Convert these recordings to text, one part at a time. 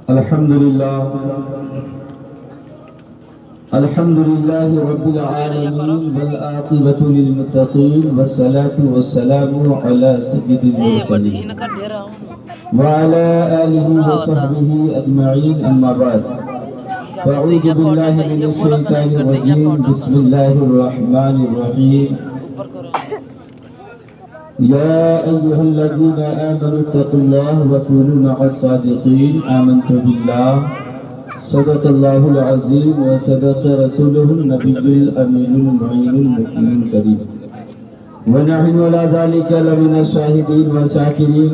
الحمد لله رب العالمين والعاقبة للمتقين والصلاة والسلام على سيد المرسلين وعلى آله وصحبه أجمعين أما بعد فأعوذ بالله من الشيطان الرجيم بسم الله الرحمن الرحيم يا أيها الذين آمنوا اتقوا الله وكونوا مع الصادقين آمنت بالله صدق الله العظيم وصدق رسوله النبي الأمين المعين المكين الكريم ونحن على ذلك لمن الشاهدين والشاكرين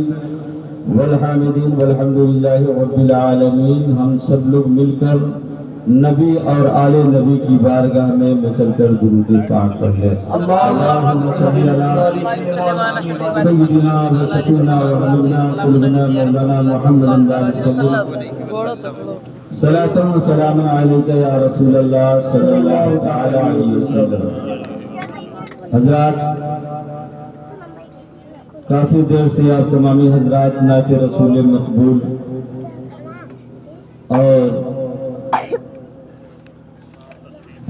والحامدين والحمد لله رب العالمين. ہم سب لوگ مل کر نبی اور آل نبی کی بارگاہ میں چل کر درود پاک پڑھ لیں. اللہم صلی علی سیدنا و سیدنا و حبیبنا قلوبنا مولانا محمد صلاۃ و سلام علیک یا رسول اللہ صلی اللہ تعالی علیہ وسلم. حضرات، کافی دیر سے آپ تمامی حضرات نعت رسول مقبول اور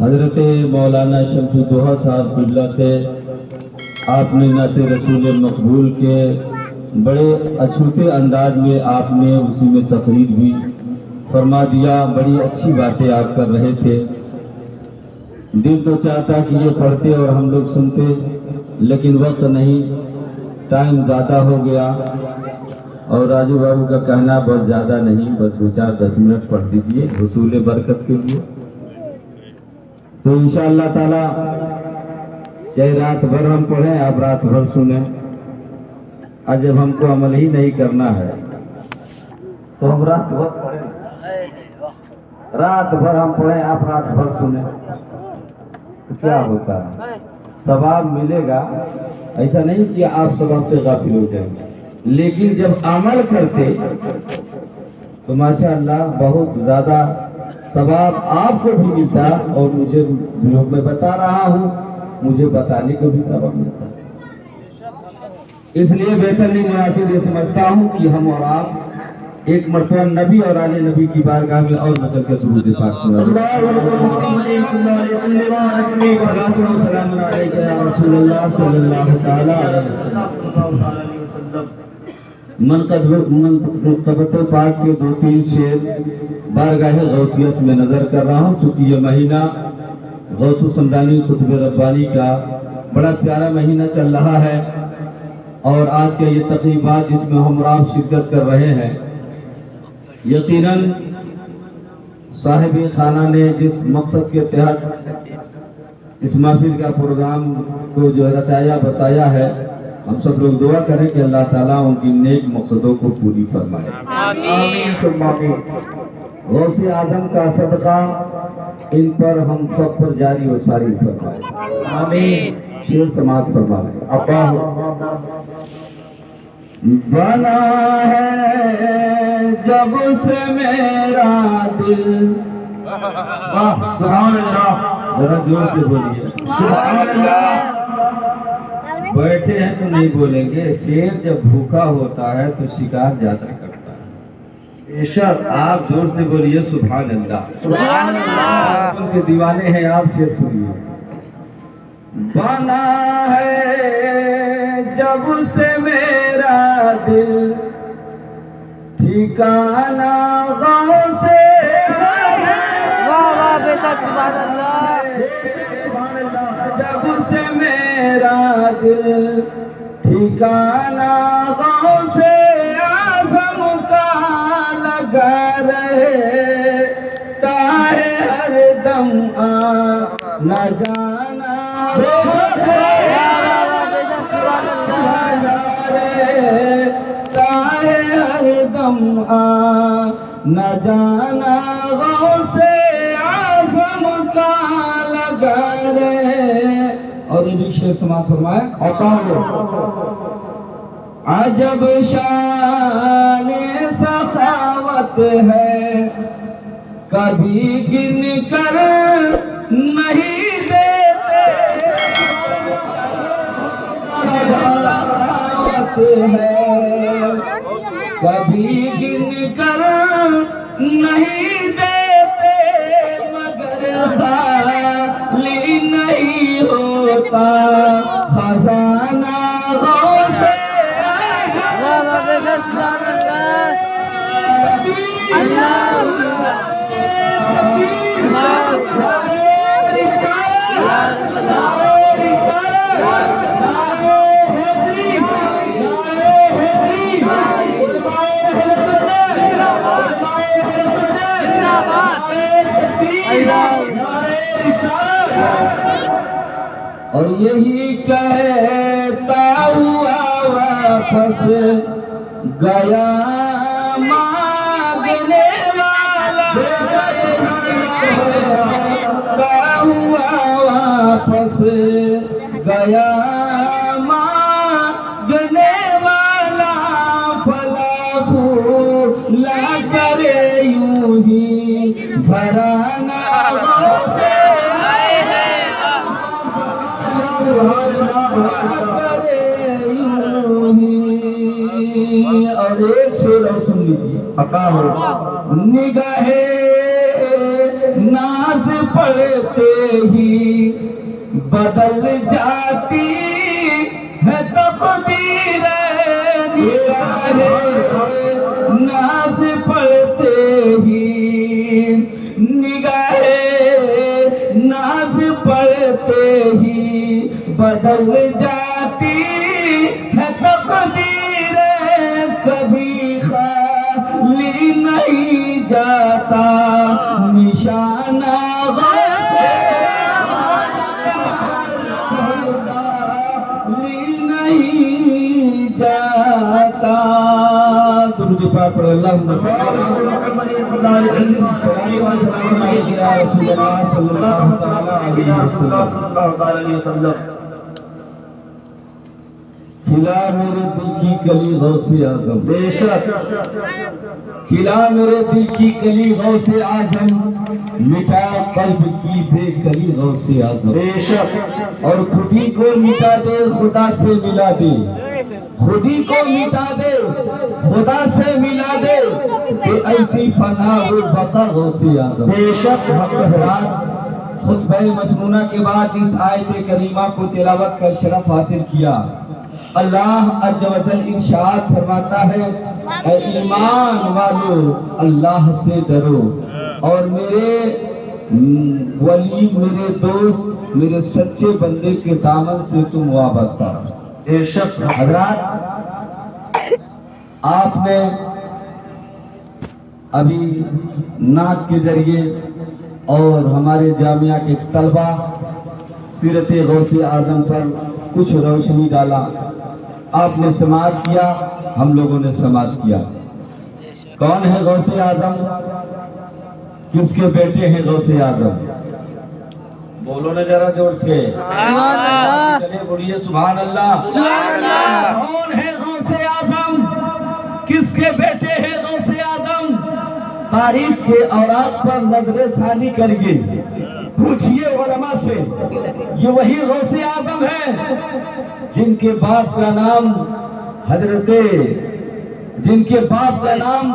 حضرت مولانا شمس الدوحہ صاحب قبلہ سے آپ نے نعت رسول مقبول کے بڑے اچھوتے انداز میں آپ نے اسی میں تقریر بھی فرما دیا. بڑی اچھی باتیں آپ کر رہے تھے. دل تو چاہتا کہ یہ پڑھتے اور ہم لوگ سنتے، لیکن وقت نہیں، ٹائم زیادہ ہو گیا اور راجو بابو کا کہنا بہت زیادہ نہیں، بس 2-4-10 منٹ پڑھ دیجئے حصول برکت کے لیے. تو انشاءاللہ تعالی چاہے رات بھر ہم پڑھیں، آپ رات بھر سنیں. آج جب ہم کو عمل ہی نہیں کرنا ہے تو ہم رات بھر پڑھیں، رات بھر ہم پڑھیں، آپ رات بھر سنیں تو کیا ہوتا ہے؟ ثواب ملے گا. ایسا نہیں کہ آپ ثواب سے غافل ہو جائیں گے، لیکن جب عمل کرتے تو ماشاءاللہ بہت زیادہ ثواب آپ کو بھی ملتا اور مجھے جو میں بتا رہا ہوں مجھے بتانے کو بھی ثواب ملتا. اس لیے بہتر نہیں مناسب یہ سمجھتا ہوں کہ ہم اور آپ ایک مرتبہ نبی اور آل نبی کی بارگاہ میں اور مسل کے درود پاک سنا. سلام علیکم یا رسول اللہ صلی اللہ تعالی علیہ وسلم. منقبت پاک کے 2-3 شعر بارگاہ غوثیت میں نظر کر رہا ہوں، چونکہ یہ مہینہ غوث السمدانی قطب ربانی کا بڑا پیارا مہینہ چل رہا ہے، اور آج کے یہ تقریبات جس میں ہم آپ شرکت کر رہے ہیں، یقیناً صاحب خانہ نے جس مقصد کے تحت اس محفل کا پروگرام کو جو رچایا بسایا ہے، ہم سب لوگ دعا کریں کہ اللہ تعالیٰ ان کی نیک مقصدوں کو پوری فرمائے. آمین ثم آمین. غوث اعظم کا صدقہ ان پر ہم سب پر جاری و ساری فرمائے. آمین. شیر سماعت فرمائے. بنا ہے جب سے میرا دل. سبحان اللہ. ذرا جور سے بولیے سبحان اللہ. بیٹھے ہیں تو نہیں بولیں گے. شیر جب بھوکا ہوتا ہے تو شکار زیادہ کرتا ہے. بے شک آپ زور سے بولیے سبحان اللہ. سبحان اللہ. ان کے دیوانے ہیں آپ. شیر سنیے. بنا ہے جب سے میرا دل ٹھکانا غوث سے. بے شک سبحان اللہ. جب سے میرا دل ٹھکانا غوث اعظم کا لگا رہتا ہے ہر دم نہ جانا غوث رہتا ہے ہر دم نہ جانا غوث اعظم کا لگا رہے. اور یہ بھی شعر سماعت فرمائے. عجب شان سخاوت ہے کبھی گن کر نہیں دیتے. سخاوت ہے کبھی گن کر نہیں دیتے مگر خالی نہیں ہوتا خزانہ غوث اور یہی کہتا ہوا واپس گیا مانگنے والا یہی کہتا ہوا واپس گیا مانگنے والا پھلا پھولا کرے یوں ہی گھرانہ سے اور ایک شعر اور سن لیجیے نگاہ ناز پڑھتے ہی بدل جاتی ہے تقدیر نگاہ ناز پڑھتے ہی نگاہ ناز پڑھتے ہی بدل جاتی ہے تقدیر کبھی خالی نہیں جاتا نشانہ خالی نہیں جاتا درود پاک پڑھ اللہم صلی اللہ علیہ وسلم کھلا میرے دل کی کلی غوث اعظم بے شک کھلا میرے دل کی کلی غوث اعظم مٹا قلب کی بے کلی غوث اعظم بے شک اور خودی کو مٹا دے خدا سے ملا دے خودی کو مٹا دے خدا سے ملا دے کہ ایسی فنا و بقا غوث اعظم بے شک خطبہ مسنونہ کے بعد اس آیت کریمہ کو تلاوت کر شرف حاصل کیا اللہ عز و جل ارشاد فرماتا ہے اے ایمان والو اللہ سے ڈرو اور میرے ولی میرے دوست میرے سچے بندے کے دامن سے تم وابستہ رہو حضرات آپ نے ابھی نعت کے ذریعے اور ہمارے جامعہ کے طلبہ سیرت غوث اعظم پر کچھ روشنی ڈالا آپ نے سماعت کیا ہم لوگوں نے سماعت کیا کون ہے غوث اعظم کس کے بیٹے ہیں غوث اعظم بولو نا ذرا زور سے سبحان اللہ چلے بولیے سبحان اللہ سبحان اللہ کون ہے غوث اعظم کس کے بیٹے ہیں غوث اعظم تاریخ کے اوراق پر نظر ثانی کریے پوچھئے علماء سے یہ وہی غوث اعظم ہے جن کے باپ کا نام حضرت جن کے باپ کا نام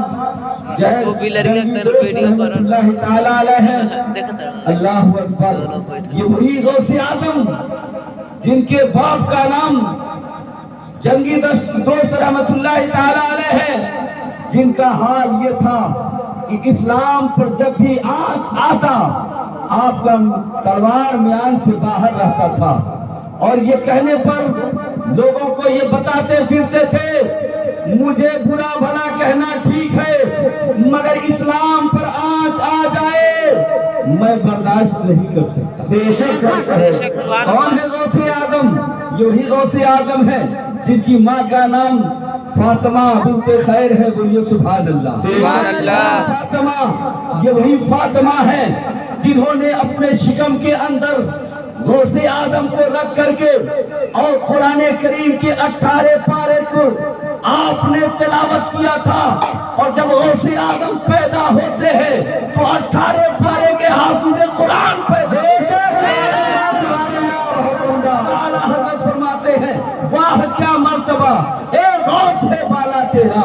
اللہ تعالیٰ علیہ ہے اللہ اکبر یہ وہی غوث اعظم جن کے باپ کا نام جنگی دوست رحمت اللہ تعالیٰ علیہ ہے جن کا حال یہ تھا کہ اسلام پر جب بھی آنچ آتا آپ کا تلوار میان سے باہر رہتا تھا اور یہ کہنے پر لوگوں کو یہ بتاتے پھرتے تھے مجھے برا بھلا کہنا ٹھیک ہے مگر اسلام پر آنچ آ جائے میں برداشت نہیں کر سکتا کون ہے غوث اعظم یہی غوث اعظم ہے جن کی ماں کا نام فاطمہ بنت خیر ہے بولیے سبحان اللہ سبحان اللہ فاطمہ یہ وہی فاطمہ ہے جنہوں نے اپنے شکم کے اندر غوث اعظم کو رکھ کر کے اور قرآن کریم کے 18 پارے کو آپ نے تلاوت کیا تھا اور جب غوث اعظم پیدا ہوتے ہیں تو 18 پارے کے حافظ قرآن پیدا فرماتے ہیں واہ کیا مرتبہ اے غوث ہے بالا تیرا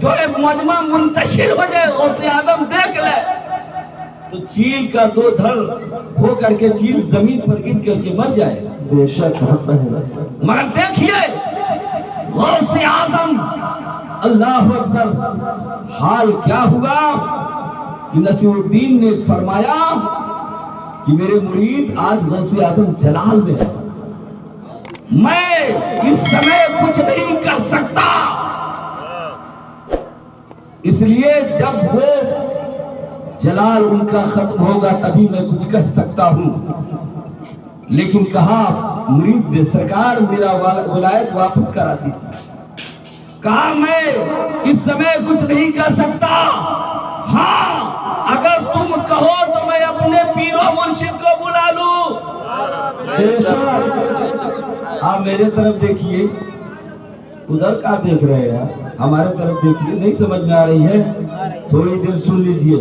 جو ایک مجمع منتشر ہو جائے غوث اعظم دیکھ لے تو چیل کا دو دھڑ ہو کر کے چیل زمین پر گر کر کے مر جائے. بے شک حق ہے. مگر دیکھیے غوث اعظم اللہ اکبر حال کیا ہوا کہ نصیر الدین نے فرمایا کہ میرے مرید آج غوث اعظم جلال میں ہے، میں اس سمے کچھ نہیں کر سکتا، اس لیے جب وہ جلال ان کا ختم ہوگا تبھی میں کچھ کہہ سکتا ہوں. لیکن کہا مرید نے سرکار میرا ولایت واپس کرا دیجیے. کہا میں اس سمے کچھ نہیں کر سکتا، ہاں اگر تم کہو تو میں اپنے پیر و مرشد کو بلا لوں. آپ میرے طرف دیکھیے، ادھر کا دیکھ رہے ہیں، ہمارے طرف دیکھیے، نہیں سمجھ میں آ رہی ہے؟ تھوڑی دیر سن لیجئے.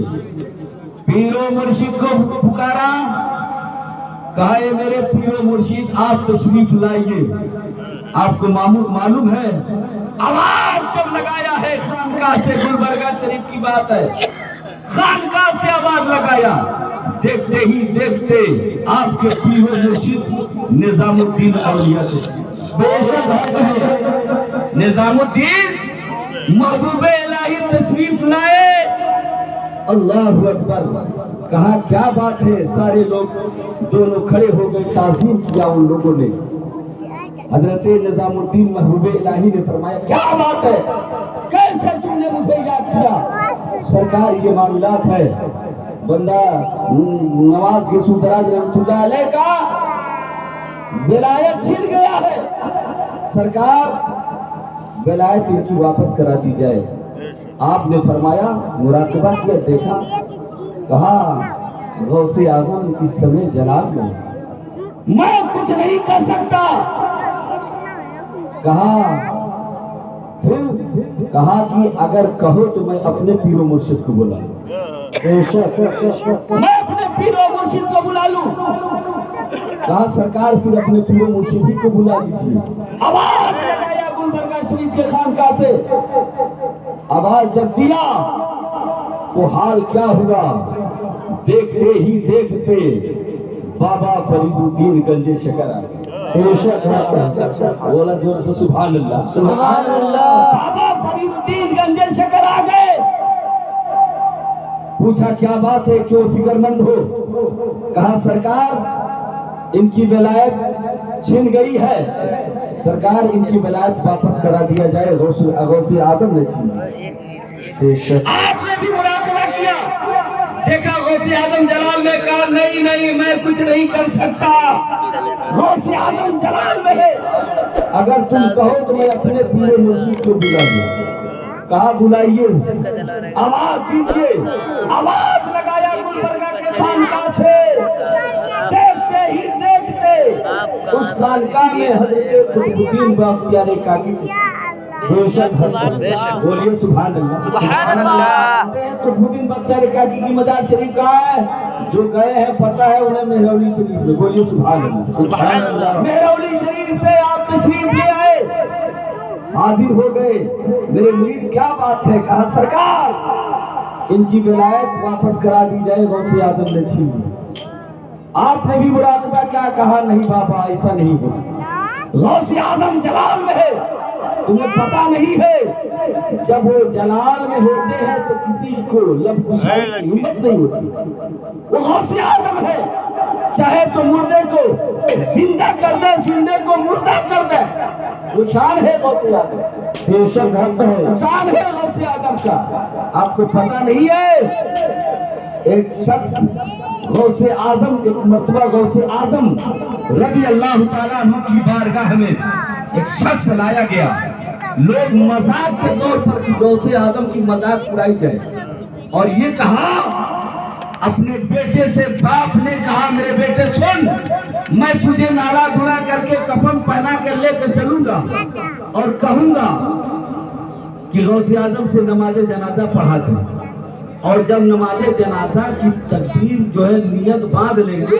پیر و مرشد کو پکارا، کہا اے میرے پیر و مرشد آپ تشریف لائیے. آپ کو معلوم ہے آواز جب لگایا ہے خانقاہ سے، گلبرگہ شریف کی بات ہے، خانقاہ سے آواز لگایا، دیکھتے ہی دیکھتے آپ کے پیر و مرشد نظام الدین اولیاء تشریف، نظام الدین محبوب الہی تشریف لائے. اللہ اکبر. کہا کیا بات ہے؟ سارے لوگ دونوں کھڑے ہو گئے، تعظیم کیا ان لوگوں نے. حضرت نظام الدین محبوب الہی نے فرمایا کیا بات ہے، کیسے تم نے مجھے یاد کیا؟ سرکار یہ معاملات ہے، بندہ نواز گیسو دراز رحمۃ اللہ علیہ کا ولایت چھن گیا ہے، سرکار ولایت ان کی واپس کرا دی جائے. آپ نے فرمایا، مراقبہ کیا، دیکھا، کہا غوث اعظم اس سمے جلال میں کچھ نہیں کر سکتا. پھر کہا کہ اگر کہو تو میں اپنے پیر و مرشد کو بلا لوں. میں اپنے پیر و مرشد کو بلا لوں. کہا سرکار پھر اپنے پیر و مرشد کو بلا لیجیے. آواز لگایا گلبرگہ شریف کے خانقاہ سے. آواز جب دیا تو حال کیا ہوا، دیکھتے ہی دیکھتے بابا فرید الدین گنج شکر آ گئے. بولا جور سے سبحان اللہ، سبحان اللہ. بابا فرید الدین گنج شکر آ گئے. پوچھا کیا بات ہے، کیوں فکر مند ہو؟ کہا سرکار ان کی ولایت چھن گئی ہے، سرکار ان کی ولایت واپس کرا دیا جائے. غوث اعظم نے چھین. آپ نے بھی مراقبہ کیا، دیکھا غوث اعظم جلال میں، کہا نہیں میں کچھ نہیں کر سکتا، غوث اعظم جلال میں ہے، اگر تم کہو تو میں اپنے پیر مرشد کو بلا دوں. کہا بلائیے، آواز دیجیے. آواز لگایا گلبرگہ کے خانقاہ سے. دیکھتے ہی دیکھتے اس خانقاہ میں حضرت قطب الدین بختیار کاکی بولیے سبحان اللہ، سبحان اللہ. قطب الدین بختیار کاکی کی مزار شریف کہاں ہے؟ جو گئے ہیں پتہ ہے انہیں مہرولی شریف میں. بولیے سبحان اللہ، سبحان اللہ. مہرولی شریف سے آپ تشریف لے آئے، حاضر ہو گئے. میرے مرید کیا بات ہے؟ کہا سرکار ان کی ولایت واپس کرا دی جائے، غوث اعظم نے چھین لی. آپ نے بھی مراقبہ کیا؟ کہا نہیں بابا ایسا نہیں ہو سکتا، غوث اعظم جلال میں ہے. تمہیں پتا نہیں ہے جب وہ جلال میں ہوتے ہیں تو کسی کو لب کشائی کی ہمت نہیں ہوتی. وہ غوث اعظم ہے، چاہے تو مردے کو زندہ کر دے، زندے کو مردہ کر دے. وہ شان ہے غوث اعظم، شان ہے غوث اعظم کا. آپ کو پتا نہیں ہے، ایک شخص غوث اعظم، ایک مرتبہ غوث اعظم رضی اللہ تعالیٰ عنہ کی بارگاہ میں ایک شخص لایا گیا. لوگ مذاق کے طور پر غوث اعظم کی مذاق اڑائی جائے، اور یہ کہا اپنے بیٹے سے، باپ نے کہا میرے بیٹے سن، میں تجھے ناڑا دھڑا کر کے کفن پہنا کر لے کے چلوں گا اور کہوں گا کہ غوث اعظم سے نماز جنازہ پڑھا دیں، اور جب نماز جنازہ کی تکبیر جو ہے نیت باندھ لیں گے